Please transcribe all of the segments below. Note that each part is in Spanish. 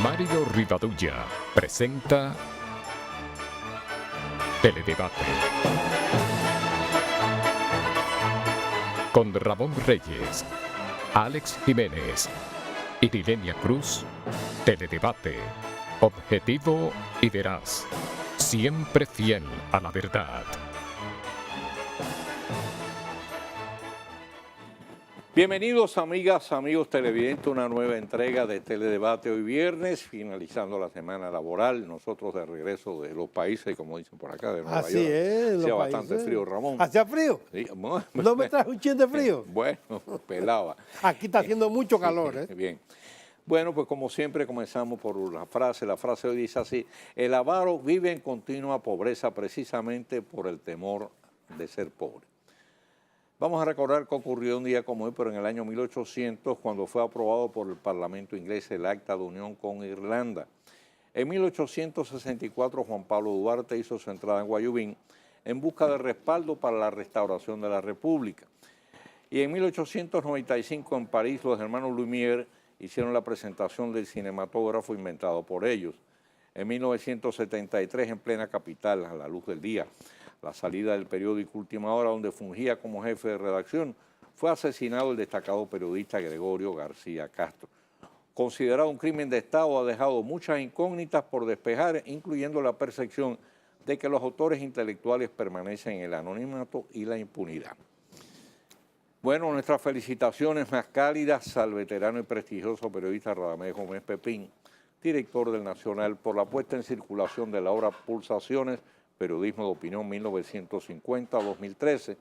Mario Rivadulla presenta Teledebate con Ramón Reyes, Alex Jiménez y Dilenia Cruz. Teledebate, objetivo y veraz, siempre fiel a la verdad. Bienvenidos amigas, amigos televidentes, a una nueva entrega de Teledebate hoy viernes, finalizando la semana laboral, nosotros de regreso de los países, como dicen por acá, de Nueva York. Así es, hacía bastante frío, Ramón. ¿Hacía frío? Sí, ¿No me traes un chin de frío? Bueno, pelaba. Aquí está haciendo mucho calor, ¿eh? Bien. Bueno, pues como siempre comenzamos por la frase. La frase hoy dice así: el avaro vive en continua pobreza precisamente por el temor de ser pobre. Vamos a recordar qué ocurrió un día como hoy, pero en el año 1800, cuando fue aprobado por el Parlamento inglés el Acta de Unión con Irlanda. En 1864, Juan Pablo Duarte hizo su entrada en Guayubín en busca de respaldo para la restauración de la República. Y en 1895, en París, los hermanos Lumière hicieron la presentación del cinematógrafo inventado por ellos. En 1973, en plena capital, a la luz del día, la salida del periódico Última Hora, donde fungía como jefe de redacción, fue asesinado el destacado periodista Gregorio García Castro. Considerado un crimen de Estado, ha dejado muchas incógnitas por despejar, incluyendo la percepción de que los autores intelectuales permanecen en el anonimato y la impunidad. Bueno, nuestras felicitaciones más cálidas al veterano y prestigioso periodista Radamés Gómez Pepín, director del Nacional, por la puesta en circulación de la obra Pulsaciones, Periodismo de Opinión 1950-2013,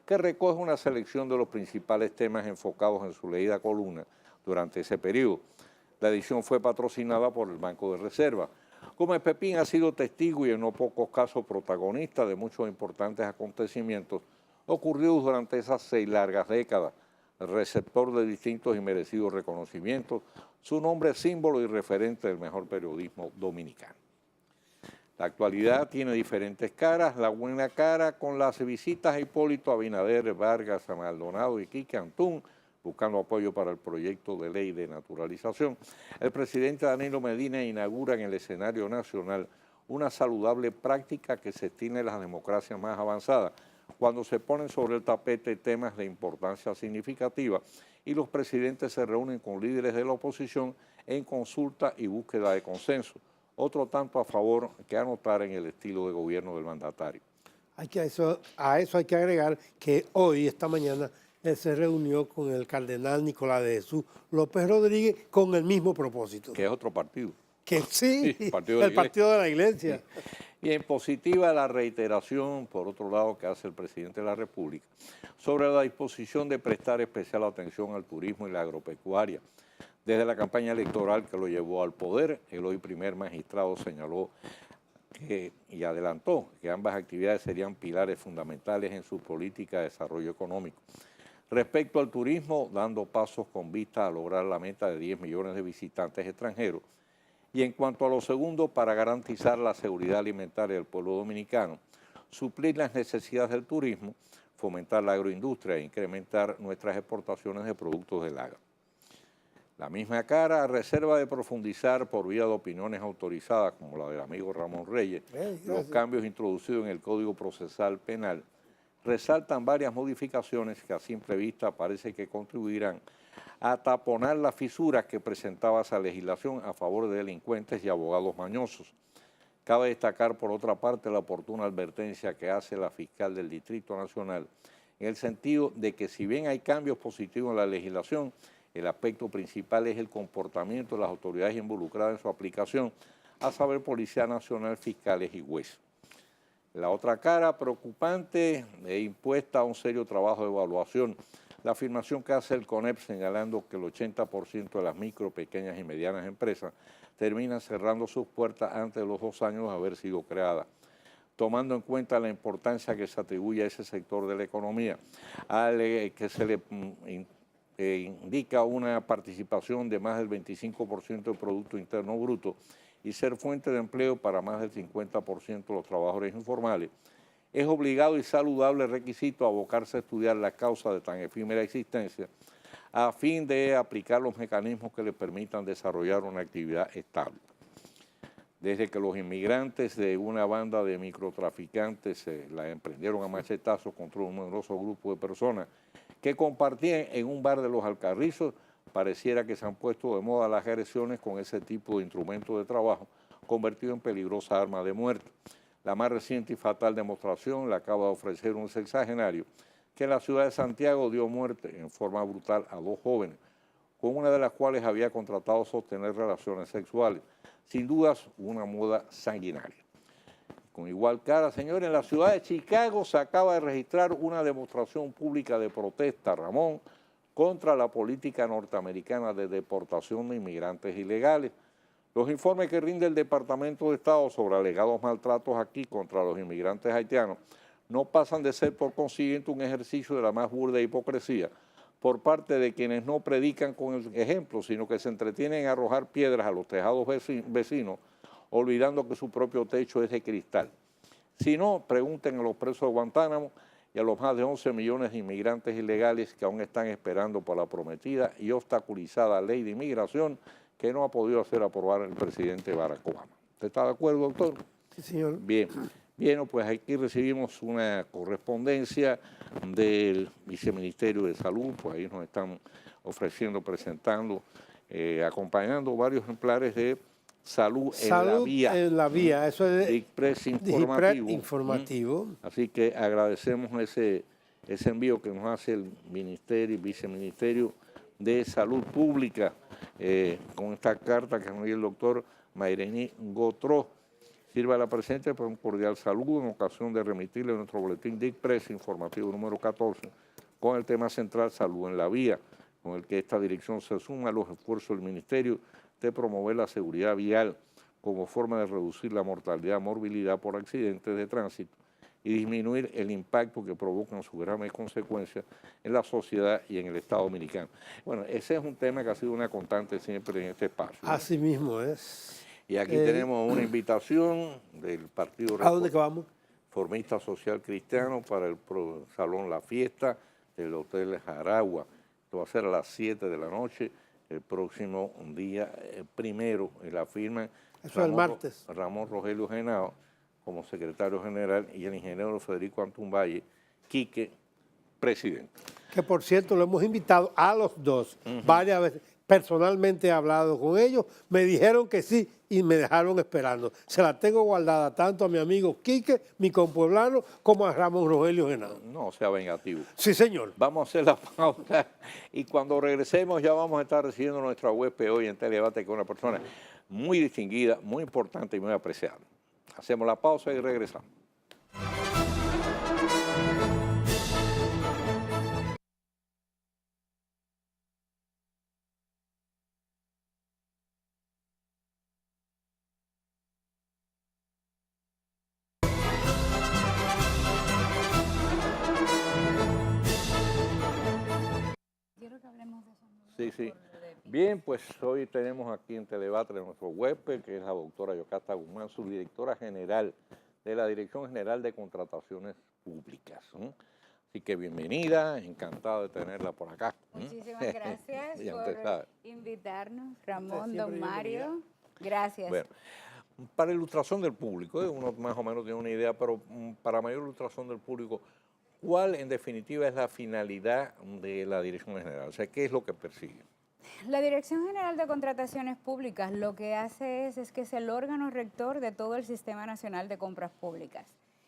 que recoge una selección de los principales temas enfocados en su leída columna durante ese periodo. La edición fue patrocinada por el Banco de Reserva. Gómez Pepín ha sido testigo y en no pocos casos protagonista de muchos importantes acontecimientos ocurridos durante esas 6 largas décadas. Receptor de distintos y merecidos reconocimientos, su nombre es símbolo y referente del mejor periodismo dominicano. La actualidad tiene diferentes caras: la buena cara con las visitas a Hipólito Abinader, Vargas, a Maldonado y Quique Antún, buscando apoyo para el proyecto de ley de naturalización. El presidente Danilo Medina inaugura en el escenario nacional una saludable práctica que se tiene en las democracias más avanzadas, cuando se ponen sobre el tapete temas de importancia significativa y los presidentes se reúnen con líderes de la oposición en consulta y búsqueda de consenso. Otro tanto a favor que anotar en el estilo de gobierno del mandatario. A eso hay que agregar que hoy, esta mañana, él se reunió con el cardenal Nicolás de Jesús López Rodríguez con el mismo propósito. Que es otro partido. Que sí, el partido de la Iglesia. Sí. Y en positiva la reiteración, por otro lado, que hace el presidente de la República sobre la disposición de prestar especial atención al turismo y la agropecuaria. Desde la campaña electoral que lo llevó al poder, el hoy primer magistrado señaló y adelantó que ambas actividades serían pilares fundamentales en su política de desarrollo económico. Respecto al turismo, dando pasos con vista a lograr la meta de 10 millones de visitantes extranjeros. Y en cuanto a lo segundo, para garantizar la seguridad alimentaria del pueblo dominicano, suplir las necesidades del turismo, fomentar la agroindustria e incrementar nuestras exportaciones de productos del agro. La misma cara, a reserva de profundizar por vía de opiniones autorizadas, como la del amigo Ramón Reyes, los cambios introducidos en el Código Procesal Penal, resaltan varias modificaciones que a simple vista parece que contribuirán a taponar las fisuras que presentaba esa legislación a favor de delincuentes y abogados mañosos. Cabe destacar, por otra parte, la oportuna advertencia que hace la fiscal del Distrito Nacional, en el sentido de que si bien hay cambios positivos en la legislación, el aspecto principal es el comportamiento de las autoridades involucradas en su aplicación, a saber, Policía Nacional, fiscales y jueces. La otra cara, preocupante e impuesta a un serio trabajo de evaluación, la afirmación que hace el CONEP señalando que el 80% de las micro, pequeñas y medianas empresas terminan cerrando sus puertas antes de los 2 años de haber sido creadas. Tomando en cuenta la importancia que se atribuye a ese sector de la economía, al que se le indica una participación de más del 25% del Producto Interno Bruto y ser fuente de empleo para más del 50% de los trabajadores informales, es obligado y saludable requisito abocarse a estudiar la causa de tan efímera existencia, a fin de aplicar los mecanismos que les permitan desarrollar una actividad estable. Desde que los inmigrantes de una banda de microtraficantes la emprendieron a machetazos contra un numeroso grupo de personas que compartían en un bar de Los Alcarrizos, pareciera que se han puesto de moda las agresiones con ese tipo de instrumentos de trabajo, convertido en peligrosa arma de muerte. La más reciente y fatal demostración la acaba de ofrecer un sexagenario que en la ciudad de Santiago dio muerte en forma brutal a 2 jóvenes, con una de las cuales había contratado sostener relaciones sexuales. Sin dudas, una moda sanguinaria. Con igual cara, señores, en la ciudad de Chicago se acaba de registrar una demostración pública de protesta, Ramón, contra la política norteamericana de deportación de inmigrantes ilegales. Los informes que rinde el Departamento de Estado sobre alegados maltratos aquí contra los inmigrantes haitianos no pasan de ser, por consiguiente, un ejercicio de la más burda hipocresía por parte de quienes no predican con el ejemplo, sino que se entretienen en arrojar piedras a los tejados vecinos, olvidando que su propio techo es de cristal. Si no, pregunten a los presos de Guantánamo y a los más de 11 millones de inmigrantes ilegales que aún están esperando por la prometida y obstaculizada ley de inmigración que no ha podido hacer aprobar el presidente Barack Obama. ¿Usted está de acuerdo, doctor? Sí, señor. Bien. Bien, pues aquí recibimos una correspondencia del Viceministerio de Salud, pues ahí nos están ofreciendo, presentando, acompañando varios ejemplares de Salud en la Vía. En la Vía, eso es Express informativo. informativo. Así que agradecemos ese envío que nos hace el Viceministerio de Salud Pública con esta carta que nos envía el doctor Mayrení Gotró. Sirva a la presente por un cordial saludo en ocasión de remitirle nuestro boletín de Express informativo número 14 con el tema central Salud en la Vía, con el que esta dirección se suma a los esfuerzos del Ministerio de promover la seguridad vial como forma de reducir la mortalidad y morbilidad por accidentes de tránsito y disminuir el impacto que provocan sus graves consecuencias en la sociedad y en el Estado dominicano. Bueno, ese es un tema que ha sido una constante siempre en este espacio, ¿no? Así mismo es. Y aquí tenemos una invitación del Partido ¿A dónde que vamos? Reformista Social Cristiano para el Salón La Fiesta del Hotel Jaragua. Esto va a ser a las 7 de la noche, el próximo día primero, en la firma. Eso es el martes. Ramón Rogelio Genao como secretario general y el ingeniero Federico Antumballe, Quique, presidente. Que por cierto lo hemos invitado a los dos varias veces. Personalmente he hablado con ellos, me dijeron que sí y me dejaron esperando. Se la tengo guardada tanto a mi amigo Quique, mi compueblano, como a Ramón Rogelio Genao. No sea vengativo. Sí, señor. Vamos a hacer la pausa y cuando regresemos ya vamos a estar recibiendo nuestra huésped hoy en Teledebate, con una persona muy distinguida, muy importante y muy apreciada. Hacemos la pausa y regresamos. Sí, sí. Bien, pues hoy tenemos aquí en Teledebate nuestro huésped, que es la doctora Yocasta Guzmán, subdirectora general de la Dirección General de Contrataciones Públicas. Así que bienvenida, encantado de tenerla por acá. Muchísimas gracias por invitarnos, Ramón, don Mario. Gracias. Bueno, para ilustración del público, uno más o menos tiene una idea, pero para mayor ilustración del público, ¿cuál en definitiva es la finalidad de la Dirección General? O sea, ¿qué es lo que persigue? La Dirección General de Contrataciones Públicas lo que hace es que es el órgano rector de todo el Sistema Nacional de Compras Públicas.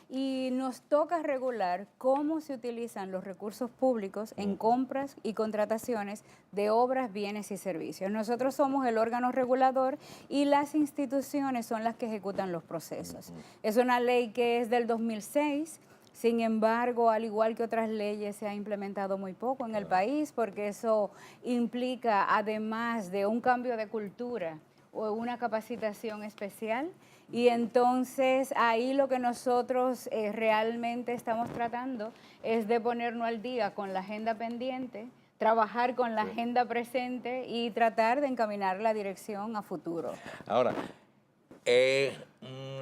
Y nos toca regular cómo se utilizan los recursos públicos en compras y contrataciones de obras, bienes y servicios. Nosotros somos el órgano regulador y las instituciones son las que ejecutan los procesos. Es una ley que es del 2006. Sin embargo, al igual que otras leyes, se ha implementado muy poco en el país porque eso implica, además de un cambio de cultura o una capacitación especial, y entonces ahí lo que nosotros realmente estamos tratando es de ponernos al día con la agenda pendiente, trabajar con la agenda presente y tratar de encaminar la dirección a futuro. Ahora,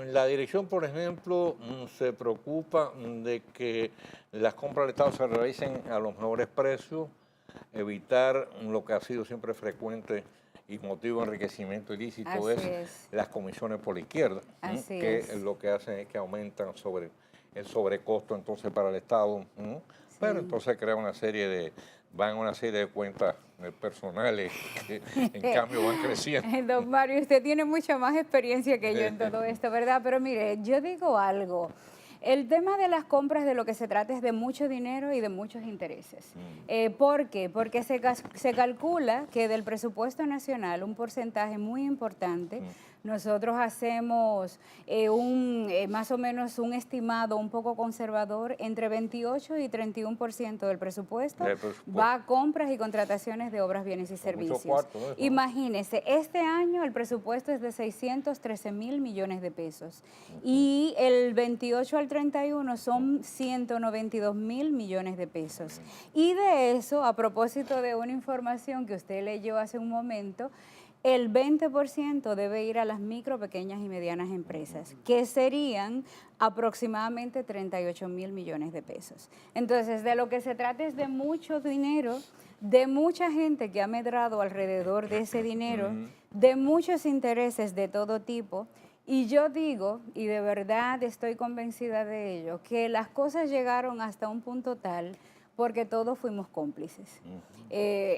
la dirección, por ejemplo, se preocupa de que las compras del Estado se realicen a los mejores precios, evitar lo que ha sido siempre frecuente y motivo de enriquecimiento ilícito Así es es. las comisiones por la izquierda, Así que es. lo que hacen es que aumentan el sobrecosto entonces para el Estado, pero entonces crea una serie de cuentas personales que en cambio van creciendo. Don Mario, usted tiene mucha más experiencia que yo en todo esto, ¿verdad? Pero mire, yo digo algo. El tema de las compras de lo que se trata es de mucho dinero y de muchos intereses. ¿Por qué? Porque se calcula que del presupuesto nacional un porcentaje muy importante, nosotros hacemos más o menos un estimado un poco conservador, entre 28 y 31% del presupuesto va a compras y contrataciones de obras, bienes y servicios. Cuarto, ¿no? Imagínese, este año el presupuesto es de 613,000 millones de pesos y el 28 al 31 son 192,000 millones de pesos. Y de eso, a propósito de una información que usted leyó hace un momento, el 20% debe ir a las micro, pequeñas y medianas empresas, que serían aproximadamente 38,000 millones de pesos. Entonces, de lo que se trata es de mucho dinero, de mucha gente que ha medrado alrededor de ese dinero, de muchos intereses de todo tipo. Y yo digo, y de verdad estoy convencida de ello, que las cosas llegaron hasta un punto tal porque todos fuimos cómplices.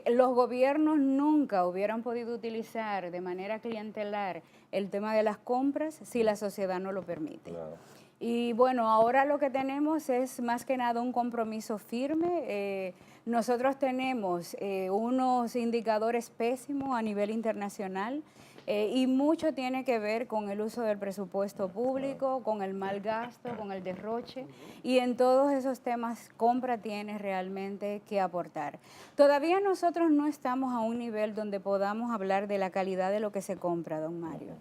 Los gobiernos nunca hubieran podido utilizar de manera clientelar el tema de las compras si la sociedad no lo permite. Claro. Y bueno, ahora lo que tenemos es más que nada un compromiso firme. Nosotros tenemos unos indicadores pésimos a nivel internacional. Y mucho tiene que ver con el uso del presupuesto público, con el mal gasto, con el derroche, y en todos esos temas compra tiene realmente que aportar. Todavía nosotros no estamos a un nivel donde podamos hablar de la calidad de lo que se compra, don Mario.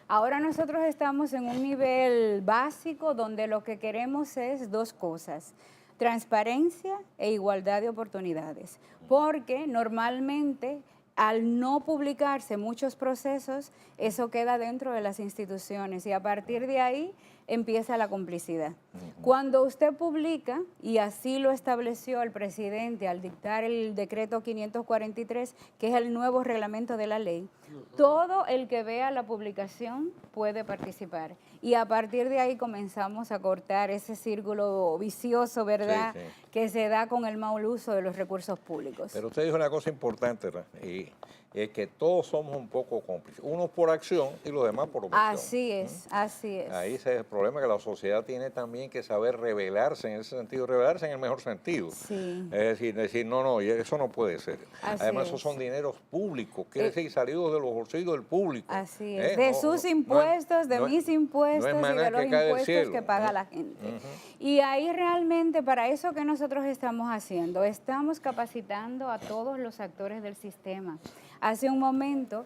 Ahora nosotros estamos en un nivel básico donde lo que queremos es dos cosas: transparencia e igualdad de oportunidades, porque normalmente al no publicarse muchos procesos, eso queda dentro de las instituciones y a partir de ahí empieza la complicidad. Cuando usted publica, y así lo estableció el presidente al dictar el decreto 543, que es el nuevo reglamento de la ley, todo el que vea la publicación puede participar. Y a partir de ahí comenzamos a cortar ese círculo vicioso, ¿verdad?, Sí, sí, que se da con el mal uso de los recursos públicos. Pero usted dijo una cosa importante, y es que todos somos un poco cómplices, unos por acción y los demás por omisión. Así es, así es. Ahí es el problema, que la sociedad tiene también que saber rebelarse en ese sentido, rebelarse en el mejor sentido. Sí. Es decir, no, eso no puede ser. Así Además, es. esos son dineros públicos, quiere decir, salidos de los bolsillos del público. Así es, de sus impuestos, de mis impuestos y de los impuestos que paga la gente. Y ahí realmente, para eso que nosotros estamos haciendo, estamos capacitando a todos los actores del sistema. Hace un momento,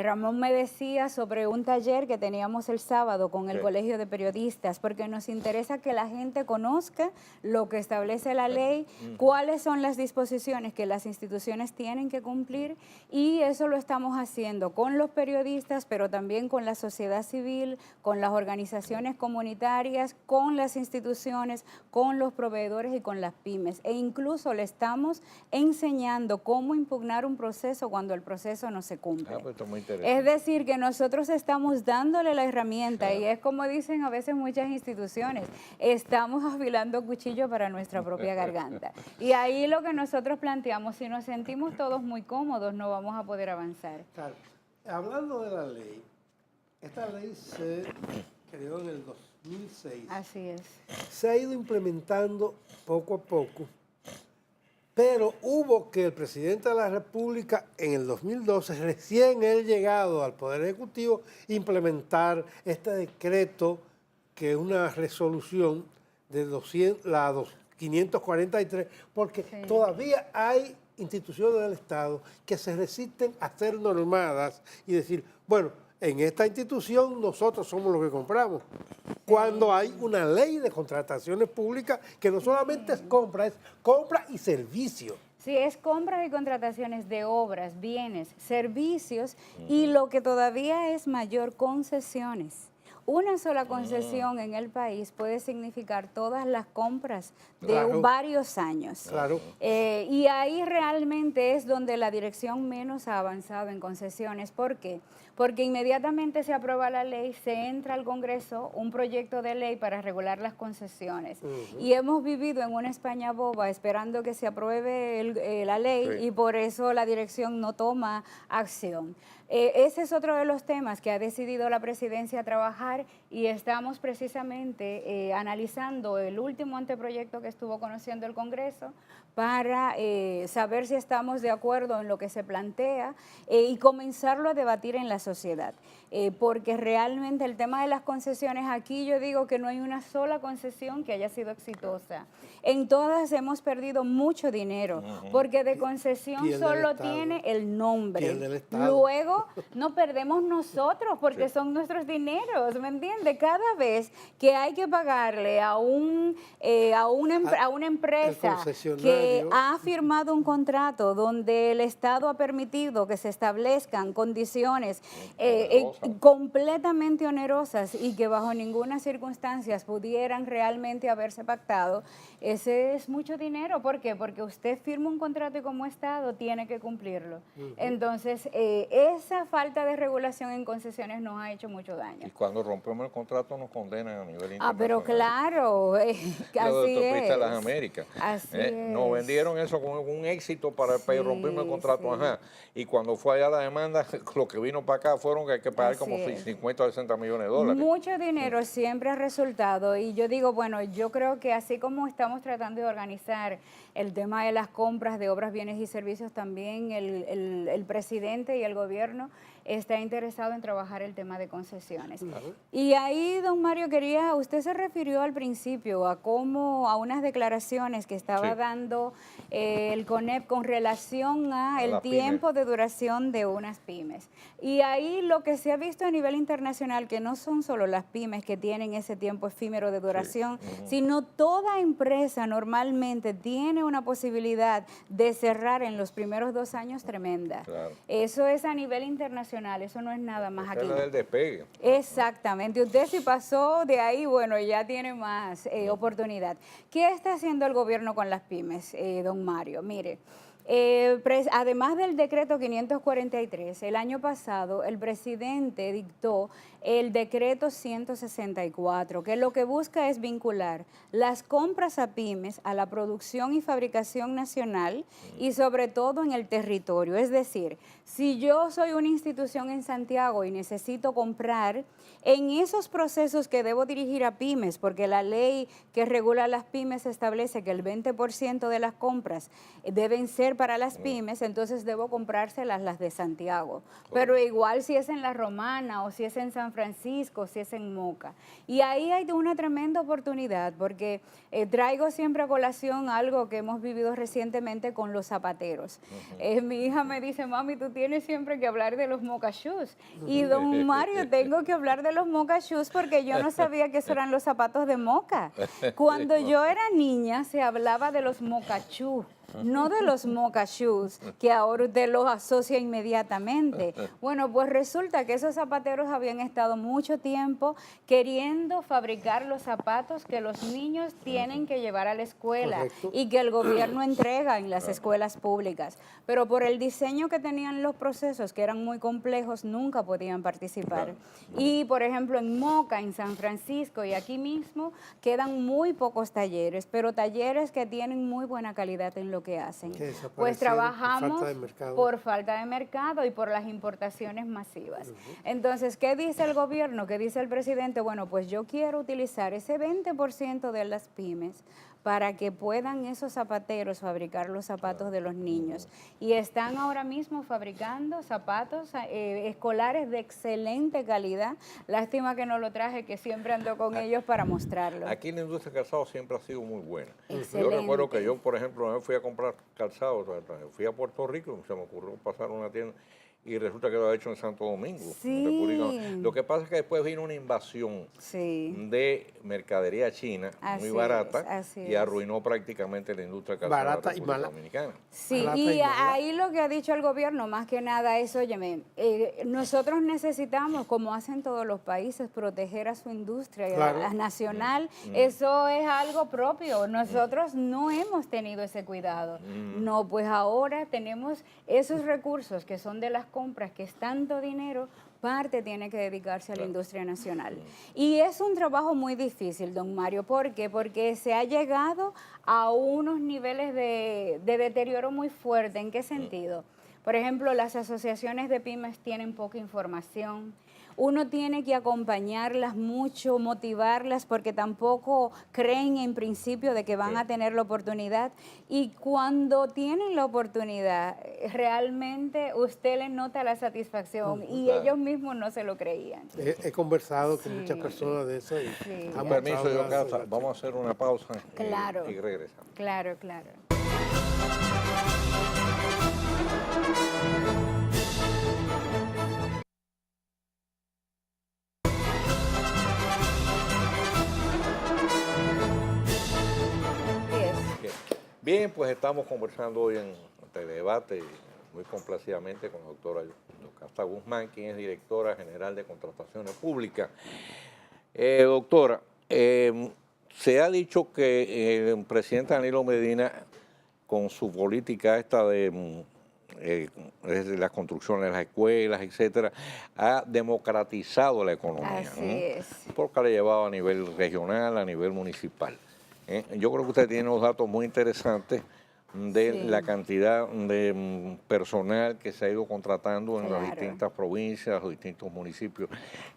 Ramón me decía sobre un taller que teníamos el sábado con el Colegio de Periodistas, porque nos interesa que la gente conozca lo que establece la ley, cuáles son las disposiciones que las instituciones tienen que cumplir, y eso lo estamos haciendo con los periodistas, pero también con la sociedad civil, con las organizaciones comunitarias, con las instituciones, con los proveedores y con las pymes. E incluso le estamos enseñando cómo impugnar un proceso cuando el proceso no se cumple. Esto es muy interesante. Es decir, que nosotros estamos dándole la herramienta, y es como dicen a veces muchas instituciones, estamos afilando cuchillo para nuestra propia garganta. Y ahí lo que nosotros planteamos, si nos sentimos todos muy cómodos, no vamos a poder avanzar. Claro. Hablando de la ley, esta ley se creó en el 2006. Así es. Se ha ido implementando poco a poco, pero hubo que el presidente de la República en el 2012, recién él llegado al Poder Ejecutivo, implementar este decreto, que es una resolución de 543, porque todavía hay instituciones del Estado que se resisten a ser normadas y decir, bueno, en esta institución nosotros somos los que compramos. Cuando hay una ley de contrataciones públicas que no solamente es compra y servicio. Sí, es compras y contrataciones de obras, bienes, servicios y lo que todavía es mayor, concesiones. una sola concesión en el país puede significar todas las compras de Claro. varios años. Claro. Y ahí realmente es donde la dirección menos ha avanzado en concesiones. ¿Por qué? Porque inmediatamente se aprueba la ley, se entra al Congreso un proyecto de ley para regular las concesiones. Y hemos vivido en una España boba esperando que se apruebe la ley Sí. y por eso la dirección no toma acción. Ese es otro de los temas que ha decidido la presidencia trabajar y estamos precisamente analizando el último anteproyecto que estuvo conociendo el Congreso para saber si estamos de acuerdo en lo que se plantea y comenzarlo a debatir en la sociedad. Porque realmente el tema de las concesiones aquí yo digo que no hay una sola concesión que haya sido exitosa. En todas hemos perdido mucho dinero porque de concesión Pierde el solo Estado. tiene el nombre. Pierde el Estado. Luego no perdemos nosotros porque son nuestros dineros, ¿me entiende? Cada vez que hay que pagarle a una empresa concesionario. que ha firmado un contrato donde el Estado ha permitido que se establezcan condiciones completamente onerosas y que bajo ninguna circunstancia pudieran realmente haberse pactado, ese es mucho dinero. ¿Por qué? Porque usted firma un contrato y como Estado tiene que cumplirlo. Entonces, esa falta de regulación en concesiones nos ha hecho mucho daño. Y cuando rompemos el contrato nos condenan a nivel internacional. Ah, pero claro, Lo de así Autopista de las es. Américas. Así Nos es. vendieron eso como un éxito para el país, Sí, rompimos el contrato, sí. ajá. Y cuando fue allá la demanda, lo que vino para acá fueron que hay que pagar Así como es. 50 o 60 millones de dólares. Mucho dinero siempre ha resultado y yo digo, bueno, yo creo que así como estamos tratando de organizar el tema de las compras de obras, bienes y servicios, también el presidente y el gobierno está interesado en trabajar el tema de concesiones. Y ahí, don Mario, usted se refirió al principio a unas declaraciones que estaba Sí. dando el CONEP con relación a el las tiempo de duración de unas pymes. Y ahí lo que se ha visto a nivel internacional, que no son solo las pymes que tienen ese tiempo efímero de duración, sino toda empresa normalmente tiene una posibilidad de cerrar en los primeros 2 años tremenda. Claro. Eso es a nivel internacional, eso no es nada más Esa aquí. es la del despegue. Exactamente, usted si pasó de ahí, bueno, ya tiene más oportunidad. ¿Qué está haciendo el gobierno con las pymes, don Mario? Mire, además del decreto 543, el año pasado el presidente dictó el decreto 164, que lo que busca es vincular las compras a pymes a la producción y fabricación nacional y sobre todo en el territorio. Es decir, si yo soy una institución en Santiago y necesito comprar, en esos procesos que debo dirigir a pymes, porque la ley que regula las pymes establece que el 20% de las compras deben ser para las pymes, entonces debo comprárselas las de Santiago. Pero igual si es en La Romana o si es en San Francisco, si es en Moca. Y ahí hay una tremenda oportunidad porque traigo siempre a colación algo que hemos vivido recientemente con los zapateros. Mi hija me dice, mami, tú tienes siempre que hablar de los Moca Shoes. Y don Mario, tengo que hablar de los Moca Shoes porque yo no sabía que esos eran los zapatos de Moca. Cuando yo era niña se hablaba de los Moca Shoes, no de los Moca Shoes, que ahora usted los asocia inmediatamente. Bueno, pues resulta que esos zapateros habían estado mucho tiempo queriendo fabricar los zapatos que los niños tienen que llevar a la escuela. Correcto. Y que el gobierno entrega en las escuelas públicas. Pero por el diseño que tenían los procesos, que eran muy complejos, nunca podían participar. Y, por ejemplo, en Moca, en San Francisco y aquí mismo, quedan muy pocos talleres, pero talleres que tienen muy buena calidad en lo que hacen. Que desaparecieron Pues por trabajamos falta de mercado. por falta de mercado y por las importaciones masivas. Entonces, ¿qué dice el gobierno? ¿Qué dice el presidente? Bueno, pues yo quiero utilizar ese 20% de las pymes para que puedan esos zapateros fabricar los zapatos de los niños. Y están ahora mismo fabricando zapatos escolares de excelente calidad. Lástima que no lo traje, que siempre ando con ellos para mostrarlo. Aquí la industria del calzado siempre ha sido muy buena. Excelente. Yo recuerdo que yo, por ejemplo, una vez fui a comprar calzado, fui a Puerto Rico, se me ocurrió pasar a una tienda y resulta que lo ha hecho en Santo Domingo. Sí. En República Dominicana. Lo que pasa es que después vino una invasión de mercadería china muy barata y arruinó prácticamente la industria calzada de la República Dominicana. Sí, y ahí lo que ha dicho el gobierno más que nada es, óyeme, nosotros necesitamos, como hacen todos los países, proteger a su industria nacional. Eso es algo propio. Nosotros no hemos tenido ese cuidado. No, pues ahora tenemos esos recursos que son de las compras, que es tanto dinero, parte tiene que dedicarse a la industria nacional. Y es un trabajo muy difícil, don Mario. ¿Por qué? Porque se ha llegado a unos niveles de deterioro muy fuerte. ¿En qué sentido? Por ejemplo, las asociaciones de pymes tienen poca información. Uno tiene que acompañarlas mucho, motivarlas, porque tampoco creen en principio de que van a tener la oportunidad. Y cuando tienen la oportunidad, realmente usted les nota la satisfacción y ellos mismos no se lo creían. He conversado con muchas personas de eso. Y con permiso, Yocasta, vamos a hacer una pausa y regresamos. Claro, claro. Bien, pues estamos conversando hoy en Teledebate, muy complacidamente, con la doctora Yocasta Guzmán, quien es directora general de Contrataciones Públicas. Doctora, se ha dicho que el presidente Danilo Medina, con su política esta de las construcciones de las escuelas, etcétera, ha democratizado la economía. Así es. Porque la ha llevado a nivel regional, a nivel municipal. Yo creo que usted tiene unos datos muy interesantes de la cantidad de personal que se ha ido contratando en las distintas provincias, los distintos municipios.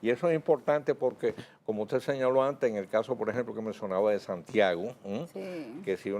Y eso es importante porque, como usted señaló antes, en el caso, por ejemplo, que mencionaba de Santiago, que si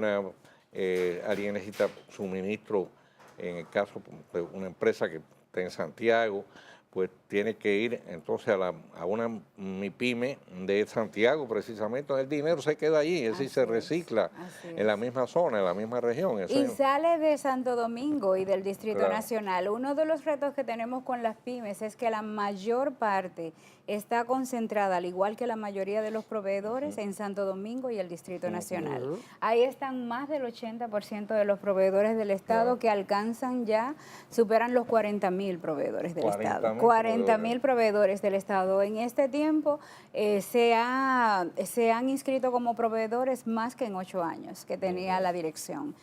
alguien necesita suministro, en el caso de una empresa que está en Santiago, pues tiene que ir entonces a una MIPYME de Santiago precisamente, el dinero se queda allí, es decir, se recicla en la misma zona, en la misma región. Y sale de Santo Domingo y del Distrito Nacional. Uno de los retos que tenemos con las pymes es que la mayor parte está concentrada, al igual que la mayoría de los proveedores, en Santo Domingo y el Distrito Nacional. Ahí están más del 80% de los proveedores del Estado que alcanzan ya, superan los 40.000 proveedores del Estado. 40.000 proveedores del Estado. En este tiempo se han inscrito como proveedores más que en 8 años que tenía la dirección.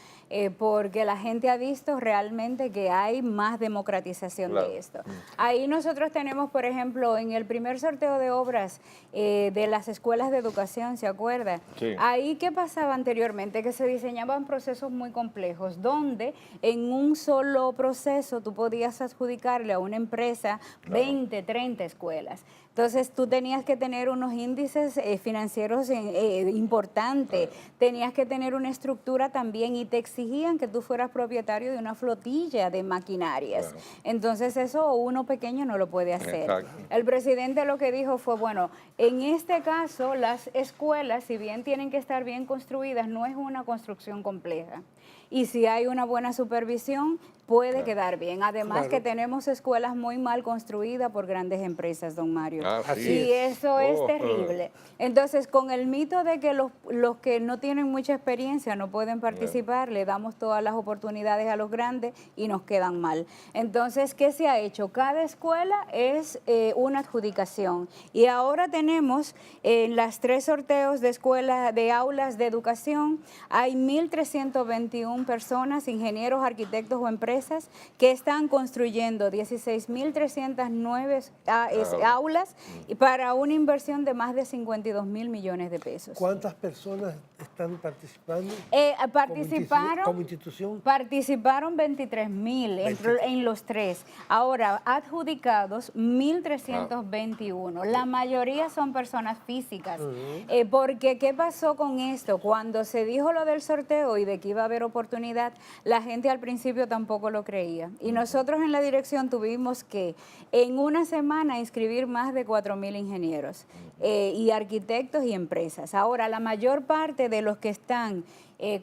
Porque la gente ha visto realmente que hay más democratización de esto. Ahí nosotros tenemos, por ejemplo, en el primer sorteo de obras de las escuelas de educación, ¿se acuerda? Ahí, ¿qué pasaba anteriormente? Que se diseñaban procesos muy complejos, donde en un solo proceso tú podías adjudicarle a una empresa 20, 30 escuelas. Entonces tú tenías que tener unos índices financieros importantes, tenías que tener una estructura también y te exigían que tú fueras propietario de una flotilla de maquinarias. Entonces eso uno pequeño no lo puede hacer. El presidente lo que dijo fue, bueno, en este caso las escuelas, si bien tienen que estar bien construidas, no es una construcción compleja. Y si hay una buena supervisión, puede quedar bien. Además que tenemos escuelas muy mal construidas por grandes empresas, don Mario. Y eso es terrible. Entonces, con el mito de que los que no tienen mucha experiencia no pueden participar, le damos todas las oportunidades a los grandes y nos quedan mal. Entonces, ¿qué se ha hecho? Cada escuela es una adjudicación. Y ahora tenemos en las 3 sorteos de escuelas, de aulas de educación, hay 1.321 personas, ingenieros, arquitectos o empresas, que están construyendo 16.309 aulas y para una inversión de más de 52.000 millones de pesos. ¿Cuántas personas están participando? Como institución. Participaron 23.000 en los 3. Ahora, adjudicados 1.321. La mayoría son personas físicas. Porque, ¿qué pasó con esto? Cuando se dijo lo del sorteo y de que iba a haber oportunidad, la gente al principio tampoco lo creía. Y nosotros en la dirección tuvimos que en una semana inscribir más de 4.000 ingenieros y arquitectos y empresas. Ahora, la mayor parte de los que están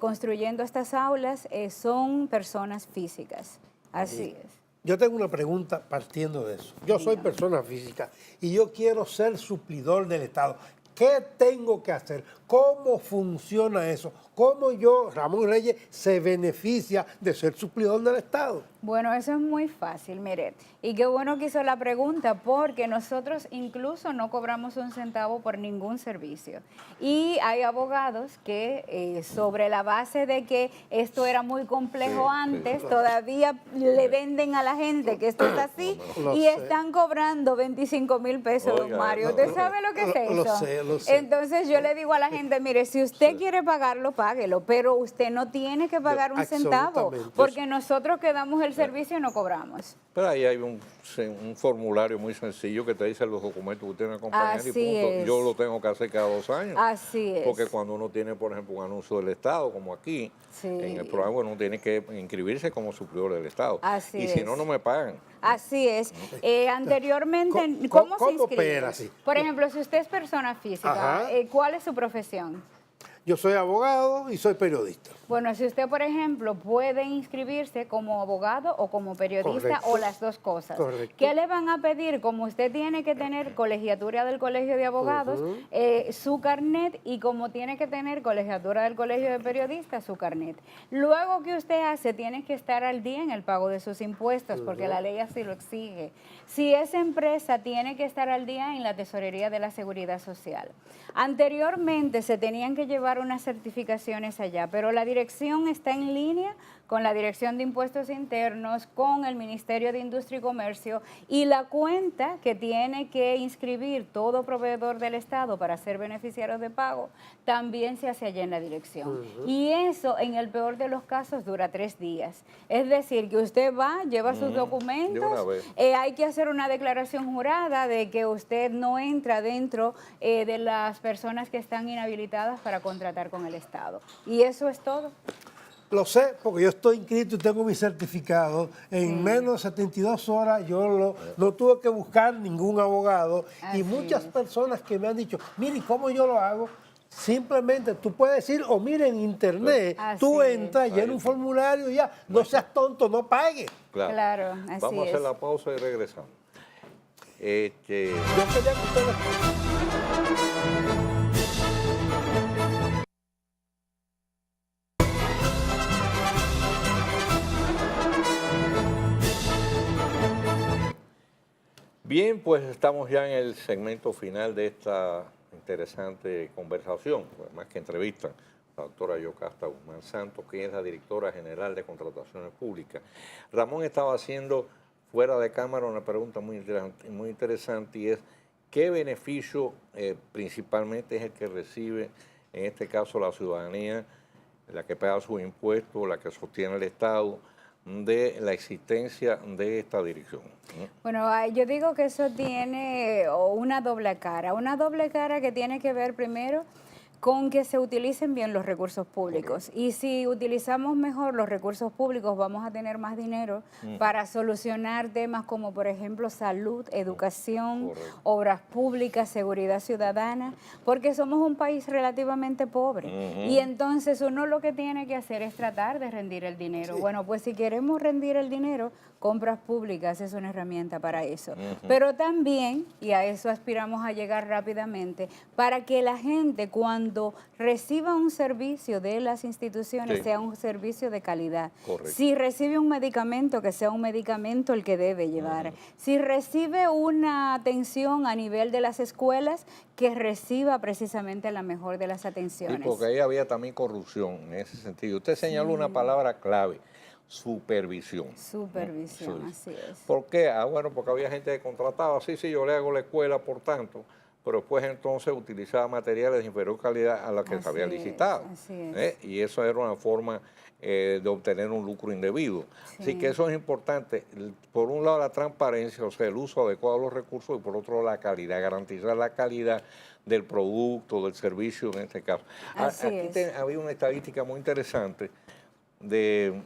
construyendo estas aulas son personas físicas. Así es. Yo tengo una pregunta partiendo de eso. Yo soy persona física y yo quiero ser suplidor del Estado. ¿Qué tengo que hacer? ¿Cómo funciona eso? ¿Cómo yo, Ramón Reyes, se beneficia de ser suplidor del Estado? Bueno, eso es muy fácil, mire. Y qué bueno que hizo la pregunta, porque nosotros incluso no cobramos un centavo por ningún servicio. Y hay abogados que sobre la base de que esto era muy complejo antes, todavía le venden a la gente que esto es así y están cobrando 25,000 pesos, don Mario. ¿Usted sabe lo que es eso? Lo sé. Entonces yo le digo a la gente, mire, si usted quiere pagarlo, páguelo, pero usted no tiene que pagar un centavo, Absolutamente. porque nosotros que damos el servicio no cobramos. Pero ahí hay un formulario muy sencillo que te dice los documentos que usted tiene que acompañar y Así punto. es. Yo lo tengo que hacer cada 2 años. Así es. Porque cuando uno tiene, por ejemplo, un anuncio del Estado, como aquí, Sí. en el programa uno tiene que inscribirse como suplidor del Estado. Así y si es. no, no me pagan. Así es. Anteriormente, ¿Cómo ¿cómo se inscribe? opera así? Por ejemplo, si usted es persona física, Ajá. ¿cuál es su profesión? Yo soy abogado y soy periodista. Bueno, si usted, por ejemplo, puede inscribirse como abogado o como periodista Correcto. o las dos cosas. Correcto. ¿Qué le van a pedir? Como usted tiene que tener colegiatura del Colegio de Abogados, su carnet, y como tiene que tener colegiatura del Colegio de Periodistas, su carnet. Luego que usted hace, tiene que estar al día en el pago de sus impuestos, porque la ley así lo exige. Si es empresa, tiene que estar al día en la Tesorería de la Seguridad Social. Anteriormente se tenían que llevar unas certificaciones allá, pero la dirección está en línea con la Dirección de Impuestos Internos, con el Ministerio de Industria y Comercio, y la cuenta que tiene que inscribir todo proveedor del Estado para ser beneficiario de pago también se hace allá en la dirección. Y eso, en el peor de los casos, dura 3 días. Es decir, que usted va, lleva sus documentos, De una vez. hay que hacer una declaración jurada de que usted no entra dentro de las personas que están inhabilitadas para contratar con el Estado. Y eso es todo. Lo sé porque yo estoy inscrito y tengo mi certificado. En menos de 72 horas yo no tuve que buscar ningún abogado. Así y muchas es. personas que me han dicho, mire, ¿cómo yo lo hago? Simplemente tú puedes decir, o mire, en internet, Así tú es. entras, llena un formulario y ya. No seas tonto, no pagues. Claro, así Vamos a hacer es. la pausa y regresamos. Yo quería que ustedes... Bien, pues estamos ya en el segmento final de esta interesante conversación, pues, más que entrevista, la doctora Yocasta Guzmán Santos, que es la directora general de Contrataciones Públicas. Ramón estaba haciendo fuera de cámara una pregunta muy interesante y es, ¿qué beneficio principalmente es el que recibe, en este caso la ciudadanía, la que paga sus impuestos, la que sostiene el Estado, de la existencia de esta dirección? Bueno, yo digo que eso tiene una doble cara que tiene que ver primero con que se utilicen bien los recursos públicos. Y si utilizamos mejor los recursos públicos, vamos a tener más dinero para solucionar temas como, por ejemplo, salud, educación, obras públicas, seguridad ciudadana, porque somos un país relativamente pobre. Y entonces uno lo que tiene que hacer es tratar de rendir el dinero. Bueno, pues si queremos rendir el dinero, compras públicas es una herramienta para eso. Pero también, y a eso aspiramos a llegar rápidamente, para que la gente cuando reciba un servicio de las instituciones sea un servicio de calidad. Correcto. Si recibe un medicamento, que sea un medicamento el que debe llevar. Si recibe una atención a nivel de las escuelas, que reciba precisamente la mejor de las atenciones. Sí, porque ahí había también corrupción en ese sentido. Usted señaló una palabra clave: supervisión. Supervisión, así es. ¿Por qué? Bueno, porque había gente que contrataba, sí, yo le hago la escuela por tanto, pero después entonces utilizaba materiales de inferior calidad a la que se había licitado. Así es. Y eso era una forma de obtener un lucro indebido. Así que eso es importante. Por un lado la transparencia, o sea, el uso adecuado de los recursos, y por otro lado la calidad, garantizar la calidad del producto, del servicio en este caso. Así Aquí es. había una estadística muy interesante de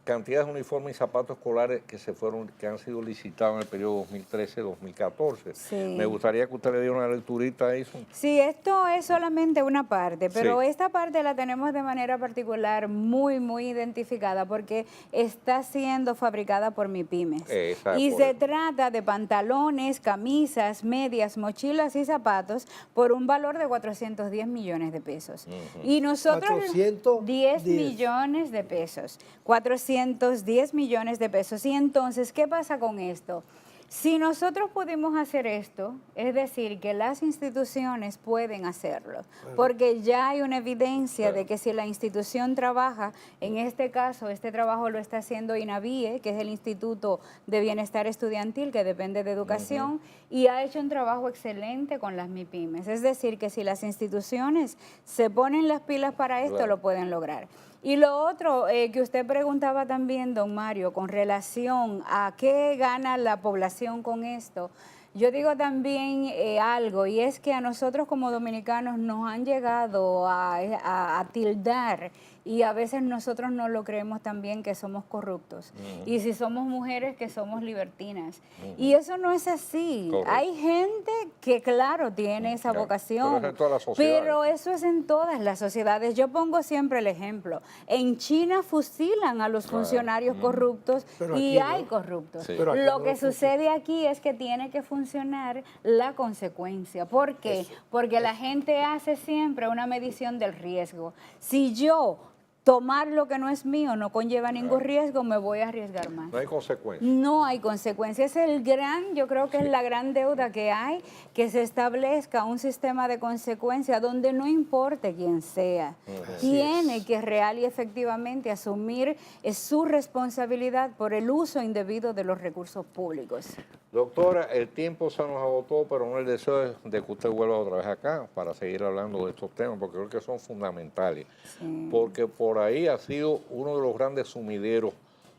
cantidades de uniformes y zapatos escolares que han sido licitados en el periodo 2013-2014. Sí. Me gustaría que usted le diera una lecturita a eso. Sí, esto es solamente una parte, pero Sí. esta parte la tenemos de manera particular muy identificada porque está siendo fabricada por MIPYMES. Y Por se eso. trata de pantalones, camisas, medias, mochilas y zapatos por un valor de 410 millones de pesos. Y nosotros 410 millones de pesos. 410 millones de pesos. Y entonces, ¿qué pasa con esto? Si nosotros pudimos hacer esto, es decir, que las instituciones pueden hacerlo, porque ya hay una evidencia de que si la institución trabaja, en este caso, este trabajo lo está haciendo INAVIE, que es el Instituto de Bienestar Estudiantil, que depende de educación, y ha hecho un trabajo excelente con las MIPYMES. Es decir, que si las instituciones se ponen las pilas para esto, lo pueden lograr. Y lo otro que usted preguntaba también, don Mario, con relación a qué gana la población con esto, yo digo también algo, y es que a nosotros como dominicanos nos han llegado a tildar, y a veces nosotros no lo creemos también, que somos corruptos. Y si somos mujeres, que somos libertinas. Y eso no es así. Correcto. Hay gente que, claro, tiene esa vocación. Pero eso es en todas las sociedades. Pero eso es en todas las sociedades. Yo pongo siempre el ejemplo. En China fusilan a los funcionarios corruptos Pero y aquí no. hay corruptos. Sí. Pero aquí Lo no que funciona. sucede aquí es que tiene que funcionar la consecuencia. ¿Por qué? Eso. Porque la gente hace siempre una medición del riesgo. Si yo tomar lo que no es mío no conlleva ningún riesgo, me voy a arriesgar más. No hay consecuencias. No hay consecuencias. Es el gran, yo creo que es la gran deuda que hay, que se establezca un sistema de consecuencias donde no importe quién sea, tiene que real y efectivamente asumir su responsabilidad por el uso indebido de los recursos públicos. Doctora, el tiempo se nos agotó, pero no el deseo de que usted vuelva otra vez acá para seguir hablando de estos temas, porque creo que son fundamentales. Sí. Porque por ahí ha sido uno de los grandes sumideros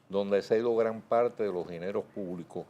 donde se ha ido gran parte de los dineros públicos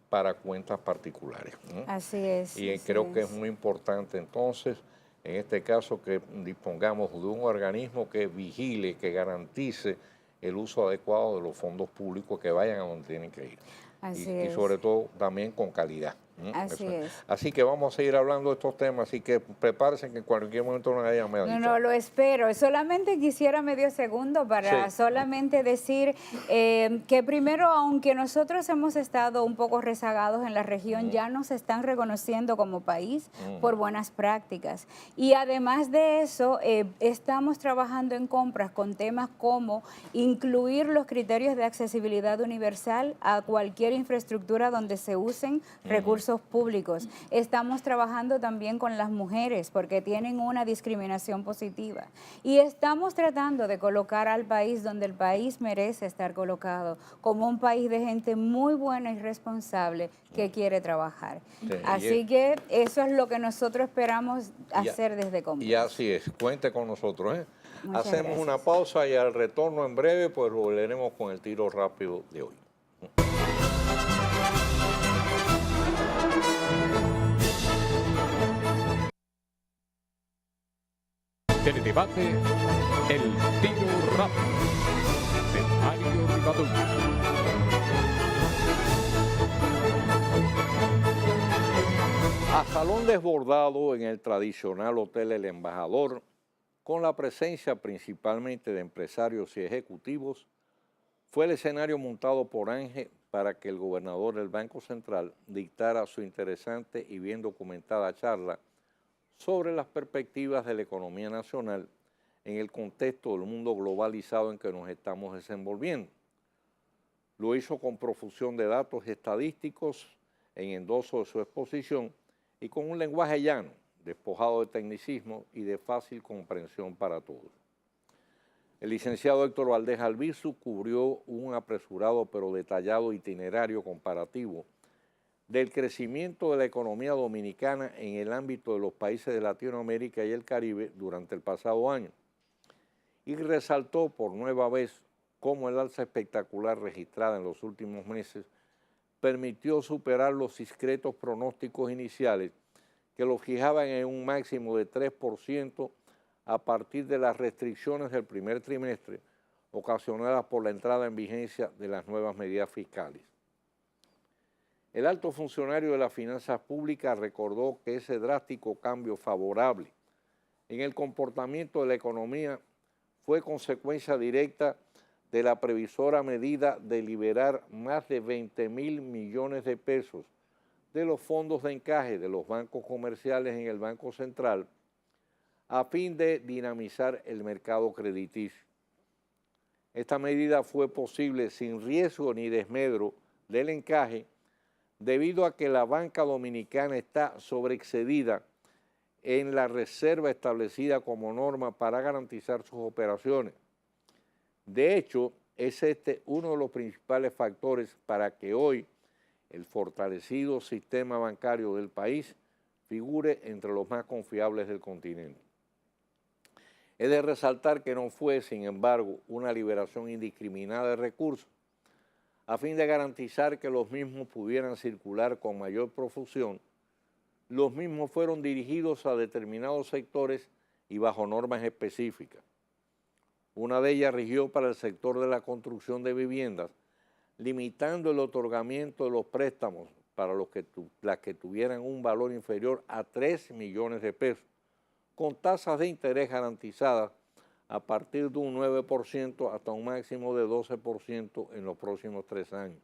para cuentas particulares, ¿no? Así es. Y así creo que es muy importante entonces, en este caso, que dispongamos de un organismo que vigile, que garantice el uso adecuado de los fondos públicos que vayan a donde tienen que ir. Así Y es. sobre todo también con calidad. Así Eso es. Así que vamos a seguir hablando de estos temas, así que prepárense que en cualquier momento nos hayan No, lo espero. Solamente quisiera medio segundo para solamente decir que primero, aunque nosotros hemos estado un poco rezagados en la región, ya nos están reconociendo como país por buenas prácticas. Y además de eso, estamos trabajando en compras con temas como incluir los criterios de accesibilidad universal a cualquier infraestructura donde se usen recursos públicos. Estamos trabajando también con las mujeres porque tienen una discriminación positiva. Y estamos tratando de colocar al país donde el país merece estar colocado, como un país de gente muy buena y responsable que quiere trabajar. Sí, Así que eso es lo que nosotros esperamos hacer desde Y Compras. así es, cuente con nosotros. Muchas Hacemos gracias. una pausa y al retorno en breve, pues volveremos con el tiro rápido de hoy. Teledebate El Tiro Rápido de Mario Rivadavia. A salón desbordado en el tradicional Hotel El Embajador, con la presencia principalmente de empresarios y ejecutivos, fue el escenario montado por Ángel para que el gobernador del Banco Central dictara su interesante y bien documentada charla sobre las perspectivas de la economía nacional en el contexto del mundo globalizado en que nos estamos desenvolviendo. Lo hizo con profusión de datos estadísticos en endoso de su exposición y con un lenguaje llano, despojado de tecnicismo y de fácil comprensión para todos. El licenciado Héctor Valdés Albizu cubrió un apresurado pero detallado itinerario comparativo del crecimiento de la economía dominicana en el ámbito de los países de Latinoamérica y el Caribe durante el pasado año y resaltó por nueva vez cómo el alza espectacular registrada en los últimos meses permitió superar los discretos pronósticos iniciales que lo fijaban en un máximo de 3% a partir de las restricciones del primer trimestre, ocasionadas por la entrada en vigencia de las nuevas medidas fiscales. El alto funcionario de las finanzas públicas recordó que ese drástico cambio favorable en el comportamiento de la economía fue consecuencia directa de la previsora medida de liberar más de 20.000 millones de pesos de los fondos de encaje de los bancos comerciales en el Banco Central a fin de dinamizar el mercado crediticio. Esta medida fue posible sin riesgo ni desmedro del encaje debido a que la banca dominicana está sobreexcedida en la reserva establecida como norma para garantizar sus operaciones. De hecho, es este uno de los principales factores para que hoy el fortalecido sistema bancario del país figure entre los más confiables del continente. Es de resaltar que no fue, sin embargo, una liberación indiscriminada de recursos. A fin de garantizar que los mismos pudieran circular con mayor profusión, los mismos fueron dirigidos a determinados sectores y bajo normas específicas. Una de ellas rigió para el sector de la construcción de viviendas, limitando el otorgamiento de los préstamos para las que tuvieran un valor inferior a 3 millones de pesos, con tasas de interés garantizadas a partir de un 9% hasta un máximo de 12% en los próximos 3 años.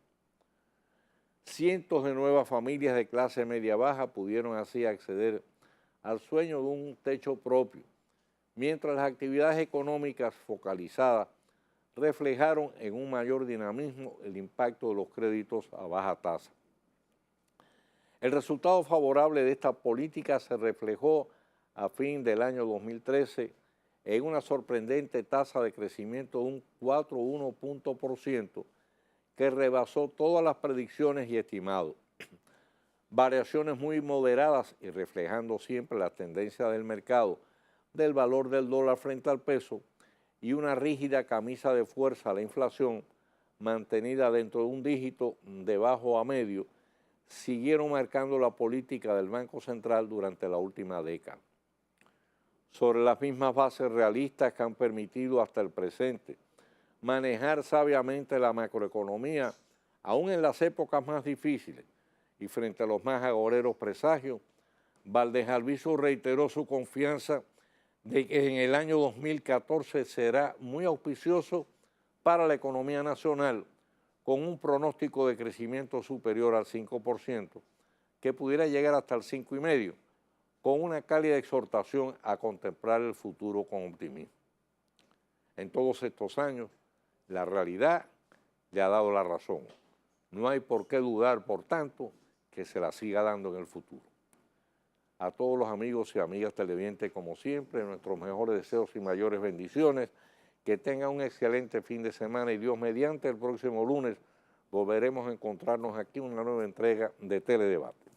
Cientos de nuevas familias de clase media-baja pudieron así acceder al sueño de un techo propio, mientras las actividades económicas focalizadas reflejaron en un mayor dinamismo el impacto de los créditos a baja tasa. El resultado favorable de esta política se reflejó a fin del año 2013 en una sorprendente tasa de crecimiento de un 4,1 punto por ciento que rebasó todas las predicciones y estimados. Variaciones muy moderadas y reflejando siempre la tendencia del mercado del valor del dólar frente al peso y una rígida camisa de fuerza a la inflación mantenida dentro de un dígito de bajo a medio, siguieron marcando la política del Banco Central durante la última década. Sobre las mismas bases realistas que han permitido hasta el presente manejar sabiamente la macroeconomía, aún en las épocas más difíciles y frente a los más agoreros presagios, Valdés Albizu reiteró su confianza de que en el año 2014 será muy auspicioso para la economía nacional, con un pronóstico de crecimiento superior al 5%, que pudiera llegar hasta el 5,5%, con una cálida exhortación a contemplar el futuro con optimismo. En todos estos años, la realidad le ha dado la razón. No hay por qué dudar, por tanto, que se la siga dando en el futuro. A todos los amigos y amigas televidentes, como siempre, nuestros mejores deseos y mayores bendiciones. Que tengan un excelente fin de semana y Dios mediante, el próximo lunes volveremos a encontrarnos aquí en una nueva entrega de Teledebate.